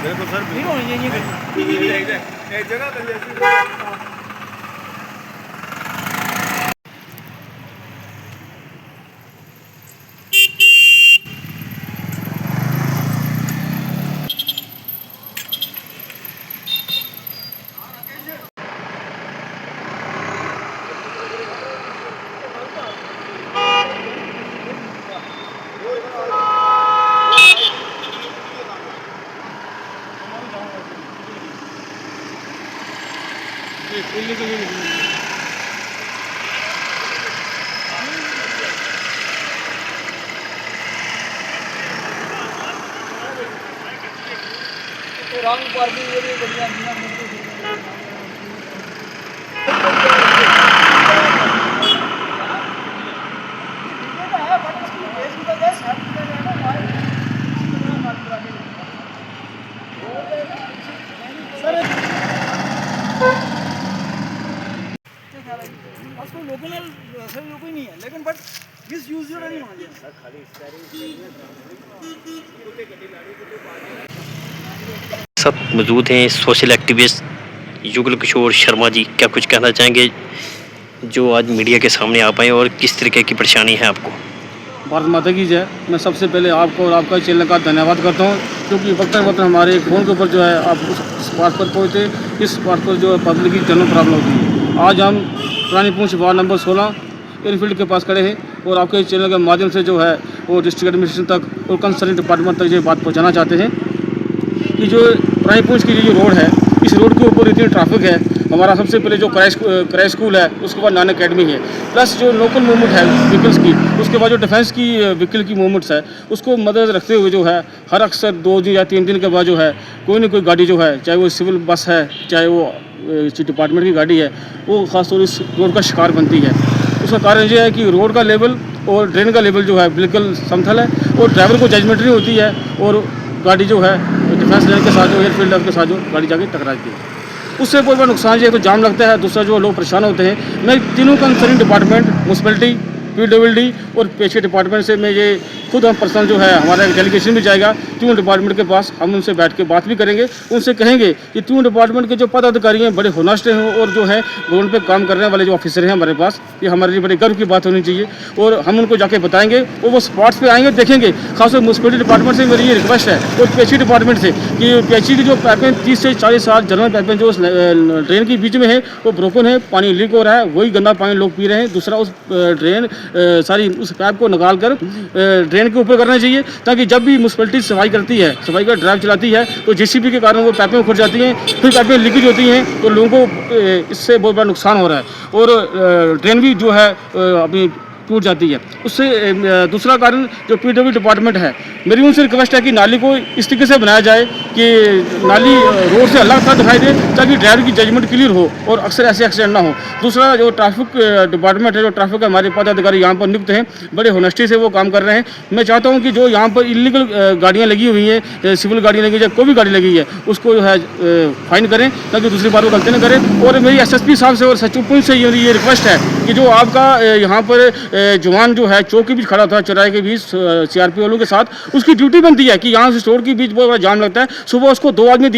बिल्कुल सर, नहीं होनी चाहिए। एक जगह तो जैसे रंग पर भी ये बढ़िया लोकल सर लोग ही नहीं है, लेकिन बट मिस यूज नहीं मांगे सब मौजूद हैं सोशल एक्टिविस्ट युगल किशोर शर्मा जी। क्या कुछ कहना चाहेंगे जो आज मीडिया के सामने आ पाए और किस तरीके की परेशानी है आपको? भारत माता की जय। मैं सबसे पहले आपको और आपका चैनल का धन्यवाद करता हूं, क्योंकि वक्त हमारे फ़ोन के ऊपर जो है आप उस बात पर पहुँचे, इस बात पर जो है पब्लिक की जनरल प्रॉब्लम होती है। आज हम पुरानी पूंछ वार्ड नंबर 16 एयरफील्ड के पास खड़े हैं और आपके चैनल के माध्यम से जो है वो डिस्ट्रिक्ट एडमिनिस्ट्रेशन तक और कंसर्न डिपार्टमेंट तक ये बात पहुँचाना चाहते हैं कि जो पुरानी पूंछ की जो रोड है, इस रोड के ऊपर इतनी ट्रैफिक है। हमारा सबसे पहले जो क्रैश स्कूल है, उसके बाद नानक अकेडमी है, प्लस जो लोकल मूवमेंट है व्हीकल्स की, उसके बाद जो डिफेंस की व्हीकल की मूवमेंट्स है, उसको मदद रखते हुए जो है हर अक्सर 2 दिन या 3 दिन के बाद जो है कोई ना कोई गाड़ी जो है, चाहे वो सिविल बस है, चाहे वो डिपार्टमेंट की गाड़ी है, वो खासतौर इस रोड का शिकार बनती है। उसका कारण ये है कि रोड का लेवल और ड्रेन का लेवल जो है बिल्कुल समतल है और ड्राइवर को जजमेंट नहीं होती है और गाड़ी जो है डिफेंस लाइन के साथ जो एयरफील्ड के साथ जो गाड़ी जाके टकराती है। उससे बहुत बड़ा नुकसान ये है तो जाम लगता है, दूसरा जो लोग परेशान होते हैं। मैं तीनों कंसर्न डिपार्टमेंट, म्यूनसिपैलिटी, PWD और पेशे डिपार्टमेंट से मैं ये खुद हम पर्सनल जो है हमारा एक डेलीगेशन भी जाएगा तीनों डिपार्टमेंट के पास। हम उनसे बैठ के बात भी करेंगे, उनसे कहेंगे कि तीनों डिपार्टमेंट के जो पदाधिकारी हैं बड़े होनेस्ट हैं और जो है ग्राउंड पे काम करने वाले जो ऑफिसर हैं हमारे पास, ये हमारे लिए बड़े गर्व की बात होनी चाहिए। और हम उनको जाके बताएंगे और वो स्पॉट्स पे आएंगे, देखेंगे। खासकर म्यूनसिपैलिटी डिपार्टमेंट से मेरी ये रिक्वेस्ट है और पेशी डिपार्टमेंट से कि पेशी की जो पाइपें 30 से 40 साल जनरल पाइपें जो ड्रेन के बीच में है वो ब्रोकन है, पानी लीक हो रहा है, वही गंदा पानी लोग पी रहे हैं। दूसरा उस ड्रेन सारी उस पाइप को निकाल कर ड्रेन के ऊपर करना चाहिए, ताकि जब भी म्यूनसिपैलिटी सफाई करती है, सफाई का ड्राइव चलाती है, तो JCB के कारण वो पाइपें खुद जाती हैं, फिर पाइपें लीकेज होती हैं, तो लोगों को इससे बहुत बड़ा नुकसान हो रहा है और ड्रेन भी जो है अभी टूट जाती है। उससे दूसरा कारण जो PWD डिपार्टमेंट है, मेरी उनसे रिक्वेस्ट है कि नाली को इस तरीके से बनाया जाए कि नाली रोड से अलग सा दिखाई दे, ताकि ड्राइवर की जजमेंट क्लियर हो और अक्सर ऐसे एक्सीडेंट ना हो। दूसरा जो ट्रैफिक डिपार्टमेंट है, जो ट्रैफिक के हमारे पदाधिकारी यहाँ पर नियुक्त हैं, बड़े होनेस्टी से वो काम कर रहे हैं। मैं चाहता हूँ कि जो यहाँ पर इलीगल गाड़ियाँ लगी हुई हैं, सिविल गाड़ियाँ लगी है, कोई भी गाड़ी लगी है, उसको जो है फाइन करें, ताकि दूसरी बार वो गलती न करें। और मेरी SSP साहब से और सचिव पुंछ से ये रिक्वेस्ट है कि जो आपका यहाँ पर जवान जो है चौक के बीच खड़ा था, चौराहे के बीच CRP वालों के साथ, उसकी ड्यूटी बनती है कि यहाँ से स्टोर के बीच बहुत बड़ा जाम लगता है, सुबह उसको 2 आदमी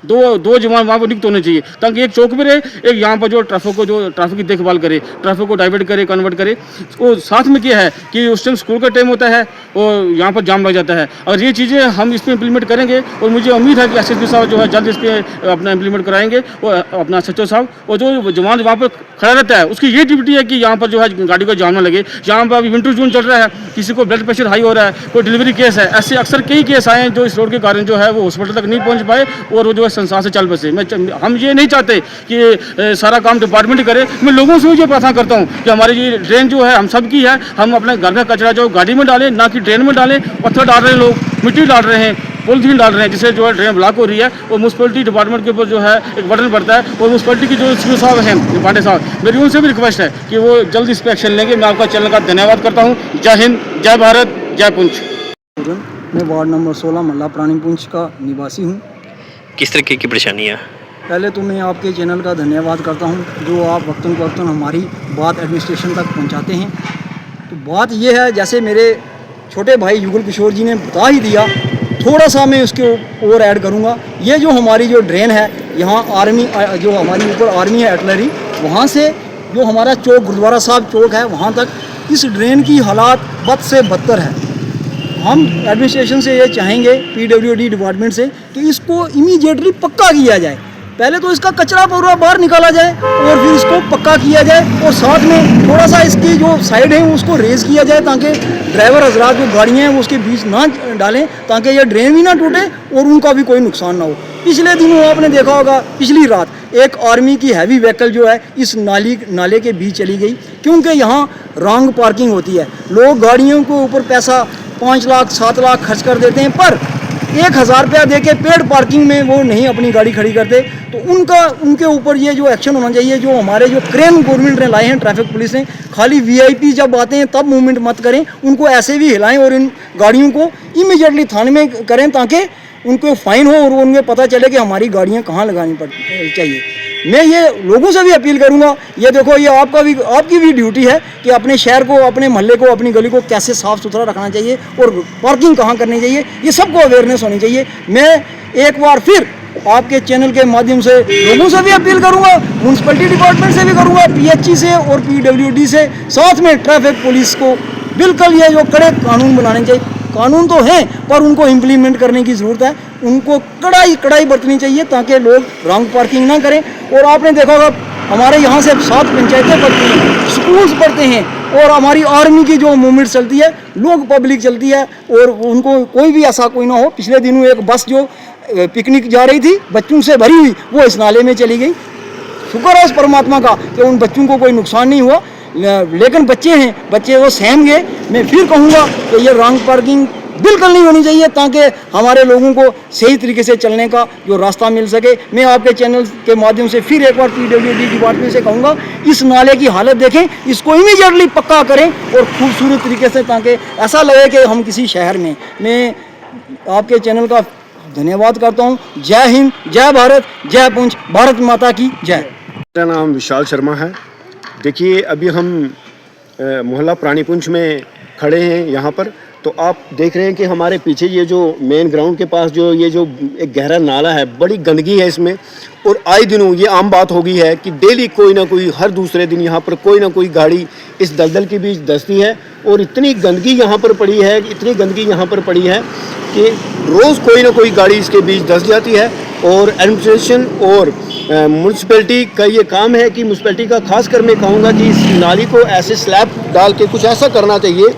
दो जवान वहाँ पर नियुक्त होने चाहिए, ताकि एक चौक में रहे, एक यहाँ पर जो ट्रैफिक की देखभाल करे, ट्रैफिक को डाइवर्ट करे, कन्वर्ट करे। वो साथ में क्या है कि उस टाइम स्कूल का टाइम होता है और यहाँ पर जाम लग जाता है। अगर ये चीज़ें हम इस पर इम्प्लीमेंट करेंगे, और मुझे उम्मीद है कि SSP साहब जो है जल्द इस पर अपना इम्प्लीमेंट कराएंगे, और अपना सचिव साहब, और जो जवान वहाँ पर खड़ा रहता है उसकी ये ड्यूटी है कि यहाँ पर जो है गाड़ी को जाम न लगे। यहाँ पर अभी विंटर जून चल रहा है, किसी को ब्लड प्रेशर हाई हो रहा है, कोई डिलीवरी केस है, ऐसे अक्सर कई केस आए हैं जो इस रोड के कारण जो है वो हॉस्पिटल तक नहीं पहुँच पाए और वो जो है संसार से चल बसे। हम ये नहीं चाहते कि सारा काम डिपार्टमेंट ही करे। मैं लोगों से ये प्रार्थना करता हूँ कि हमारी ये ड्रेन जो है हम सब की है, हम अपने घर का कचरा जो गाड़ी में डालें, ना कि ड्रेन में डालें। पत्थर डाल रहे हैं लोग, मिट्टी डाल रहे हैं, पॉलीथीन डाल रहे हैं, जिससे जो है ड्रेन ब्लॉक हो रही है। और म्यूनसिपैलिटी डिपार्टमेंट के ऊपर जो है एक बटन पड़ता है, और म्यूनसिपैलिटी की जो CEO साहब हैं, पांडे साहब, मेरी उनसे भी रिक्वेस्ट है कि वो जल्द इस पर एक्शन लेंगे। मैं आपका चैनल का धन्यवाद करता हूँ। जय हिंद, जय भारत, जय पुंछ। मैं वार्ड नंबर 16 मल्ला पुरानी पूंछ का निवासी हूँ। किस तरीके की परेशानी है? पहले तो मैं आपके चैनल का धन्यवाद करता हूँ, जो आप वक्तन वक्तन हमारी बात एडमिनिस्ट्रेशन तक पहुँचाते हैं। तो बात यह है, जैसे मेरे छोटे भाई युगल किशोर जी ने बता ही दिया, थोड़ा सा मैं उसके और ऐड करूँगा, ये जो हमारी जो ड्रेन है यहाँ आर्मी, जो हमारी ऊपर आर्मी है आर्टिलरी, वहाँ से जो हमारा चौक गुरुद्वारा साहब चौक है वहाँ तक इस ड्रेन की हालात बद से बदतर है। हम एडमिनिस्ट्रेशन से ये चाहेंगे, PWD डिपार्टमेंट से, कि इसको इमीडिएटली पक्का किया जाए। पहले तो इसका कचरा पूरा बाहर निकाला जाए और फिर इसको पक्का किया जाए, और साथ में थोड़ा सा इसकी जो साइड है उसको रेज किया जाए ताकि ड्राइवर हजरात जो गाड़ियाँ हैं वो उसके बीच ना डालें, ताकि ये ड्रेन भी ना टूटे और उनका भी कोई नुकसान ना हो। पिछले दिनों आपने देखा होगा, पिछली रात एक आर्मी की हैवी व्हीकल जो है इस नाले के बीच चली गई, क्योंकि यहाँ रॉन्ग पार्किंग होती है। लोग गाड़ियों के ऊपर पैसा 5 लाख 7 लाख खर्च कर देते हैं, पर 1000 रुपया दे के पेड पार्किंग में वो नहीं अपनी गाड़ी खड़ी करते। तो उनके ऊपर ये जो एक्शन होना चाहिए, जो हमारे जो क्रेन गवर्नमेंट ने लाए हैं, ट्रैफिक पुलिस ने, खाली VIP जब आते हैं तब मूवमेंट मत करें, उनको ऐसे भी हिलाएं और इन गाड़ियों को इमीडिएटली थाने में करें ताकि उनको फाइन हो और उन्हें पता चले कि हमारी गाड़ियाँ कहाँ लगानी चाहिए। मैं ये लोगों से भी अपील करूंगा, ये देखो ये आपकी भी ड्यूटी है कि अपने शहर को, अपने मोहल्ले को, अपनी गली को कैसे साफ़ सुथरा रखना चाहिए और पार्किंग कहाँ करनी चाहिए, ये सबको अवेयरनेस होनी चाहिए। मैं एक बार फिर आपके चैनल के माध्यम से लोगों से भी अपील करूंगा, म्यूनसिपलिटी डिपार्टमेंट से भी करूंगा, PHE से और PWD से, साथ में ट्रैफिक पुलिस को बिल्कुल ये जो कड़े कानून बनाने चाहिए। कानून तो हैं पर उनको इम्प्लीमेंट करने की ज़रूरत है, उनको कड़ाई बरतनी चाहिए ताकि लोग रॉन्ग पार्किंग ना करें। और आपने देखा होगा हमारे यहाँ से 7 पंचायतें पड़ती हैं, स्कूल्स पढ़ते हैं, और हमारी आर्मी की जो मूवमेंट चलती है, लोग पब्लिक चलती है, और उनको कोई भी ऐसा कोई ना हो। पिछले दिनों एक बस जो पिकनिक जा रही थी बच्चों से भरी हुई, वो इस नाले में चली गई। शुक्र है उस परमात्मा का कि उन बच्चों को कोई नुकसान नहीं हुआ, लेकिन बच्चे वो सहम गए। मैं फिर कहूँगा कि ये रॉन्ग पार्किंग बिल्कुल नहीं होनी चाहिए ताकि हमारे लोगों को सही तरीके से चलने का जो रास्ता मिल सके। मैं आपके चैनल के माध्यम से फिर एक बार PWD डिपार्टमेंट से कहूँगा, इस नाले की हालत देखें, इसको इमीडिएटली पक्का करें और खूबसूरत तरीके से, ताकि ऐसा लगे कि हम किसी शहर में। मैं आपके चैनल का धन्यवाद करता हूँ। जय हिंद, जय भारत, जय पुंछ, भारत माता की जय। मेरा नाम विशाल शर्मा है। देखिए अभी हम मोहल्ला प्राणीपुंछ में खड़े हैं यहाँ पर, तो आप देख रहे हैं कि हमारे पीछे ये जो मेन ग्राउंड के पास जो ये जो एक गहरा नाला है, बड़ी गंदगी है इसमें। और आए दिनों ये आम बात हो गई है कि डेली कोई ना कोई, हर दूसरे दिन यहाँ पर कोई ना कोई गाड़ी इस दलदल के बीच धंसती है, और इतनी गंदगी यहाँ पर पड़ी है, इतनी गंदगी यहाँ पर पड़ी है कि रोज़ कोई ना कोई गाड़ी इसके बीच धंस जाती है। और एडमिनिस्ट्रेशन और म्यूनसिपैलिटी का ये काम है कि म्यूनसिपैलिटी का खास कर मैं कहूँगा कि इस नाली को ऐसे स्लैब डाल के कुछ ऐसा करना चाहिए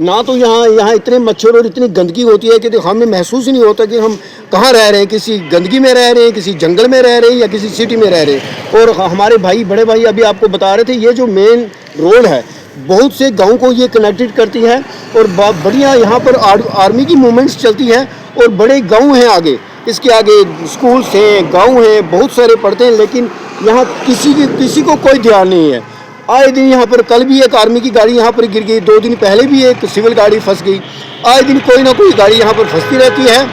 ना। तो यहाँ इतने मच्छर और इतनी गंदगी होती है कि हमें महसूस ही नहीं होता कि हम कहाँ रह रहे हैं, किसी गंदगी में रह रहे हैं, किसी जंगल में रह रहे हैं या किसी सिटी में रह रहे हैं। और हमारे बड़े भाई अभी आपको बता रहे थे, ये जो मेन रोड है बहुत से गाँव को ये कनेक्टेड करती है, और बढ़िया यहाँ पर आर्मी की मूवमेंट्स चलती हैं, और बड़े गाँव हैं आगे, इसके आगे स्कूल्स हैं, गाँव हैं, बहुत सारे पढ़ते हैं, लेकिन यहाँ किसी को कोई ध्यान नहीं है। आए दिन यहाँ पर, कल भी एक आर्मी की गाड़ी यहाँ पर गिर गई, 2 दिन पहले भी एक सिविल गाड़ी फंस गई। आए दिन कोई ना कोई गाड़ी यहाँ पर फंसती रहती है,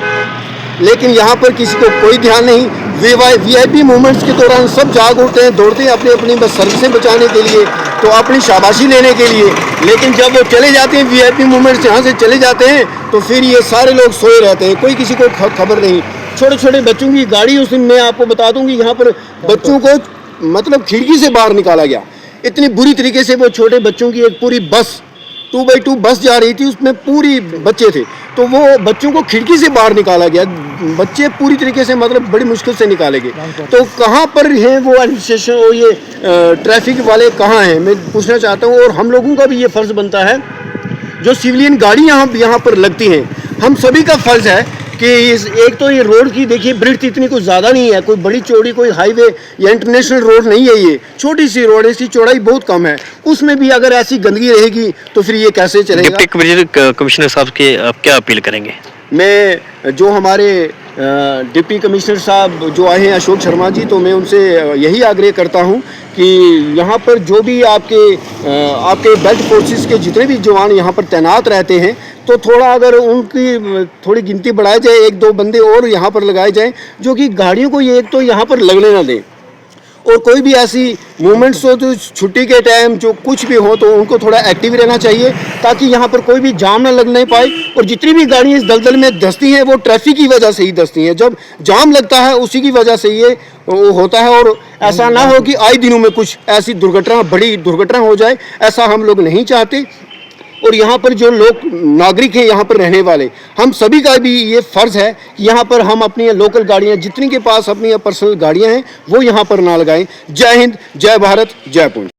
लेकिन यहाँ पर किसी को कोई ध्यान नहीं। VIP मूवमेंट्स के दौरान सब जाग उठते हैं, दौड़ते हैं अपनी बस सर्विसें बचाने के लिए, तो अपनी शाबाशी लेने के लिए। लेकिन जब वो चले जाते हैं, VIP मूवमेंट्स यहाँ से चले जाते हैं, तो फिर ये सारे लोग सोए रहते हैं, कोई किसी को खबर नहीं। छोटे छोटे बच्चों की गाड़ी, उस दिन मैं आपको बता दूँ कि यहाँ पर बच्चों को मतलब खिड़की से बाहर निकाला गया, इतनी बुरी तरीके से। वो छोटे बच्चों की एक पूरी बस 2x2 बस जा रही थी, उसमें पूरी बच्चे थे, तो वो बच्चों को खिड़की से बाहर निकाला गया। बच्चे पूरी तरीके से मतलब बड़ी मुश्किल से निकाले गए। तो कहाँ पर हैं वो एडमिनिस्ट्रेशन और ये ट्रैफिक वाले कहाँ हैं, मैं पूछना चाहता हूँ। और हम लोगों का भी ये फ़र्ज़ बनता है, जो सिविलियन गाड़ी यहाँ पर लगती हैं, हम सभी का फ़र्ज़ है कि एक तो ये रोड की देखिए ब्रिड्थ इतनी कुछ ज़्यादा नहीं है, कोई बड़ी चौड़ी कोई हाईवे या इंटरनेशनल रोड नहीं है, ये छोटी सी रोड है, इसकी चौड़ाई बहुत कम है। उसमें भी अगर ऐसी गंदगी रहेगी तो फिर ये कैसे चलेगा। डिप्टी कमिश्नर साहब के आप क्या अपील करेंगे? मैं जो हमारे डिप्टी कमिश्नर साहब जो आए हैं अशोक शर्मा जी, तो मैं उनसे यही आग्रह करता हूं कि यहाँ पर जो भी आपके बेल्ट फोर्सेस के जितने भी जवान यहाँ पर तैनात रहते हैं, तो थोड़ा अगर उनकी थोड़ी गिनती बढ़ाई जाए, 1-2 बंदे और यहाँ पर लगाए जाएं, जो कि गाड़ियों को ये एक तो यहाँ पर लगने ना दें, और कोई भी ऐसी मूवमेंट्स हो तो छुट्टी के टाइम जो कुछ भी हो तो उनको थोड़ा एक्टिव रहना चाहिए, ताकि यहाँ पर कोई भी जाम ना लग नहीं पाए। और जितनी भी गाड़ियाँ इस दलदल में धंसती हैं वो ट्रैफिक की वजह से ही धंसती हैं, जब जाम लगता है उसी की वजह से ये वो होता है। और ऐसा ना हो कि आए दिनों में कुछ ऐसी दुर्घटना, बड़ी दुर्घटना हो जाए, ऐसा हम लोग नहीं चाहते। और यहाँ पर जो लोग नागरिक हैं, यहाँ पर रहने वाले, हम सभी का भी ये फ़र्ज़ है कि यहाँ पर हम अपनी लोकल गाड़ियाँ, जितनी के पास अपनी पर्सनल गाड़ियाँ हैं, वो यहाँ पर ना लगाएं। जय हिंद, जय भारत, जय पूंज।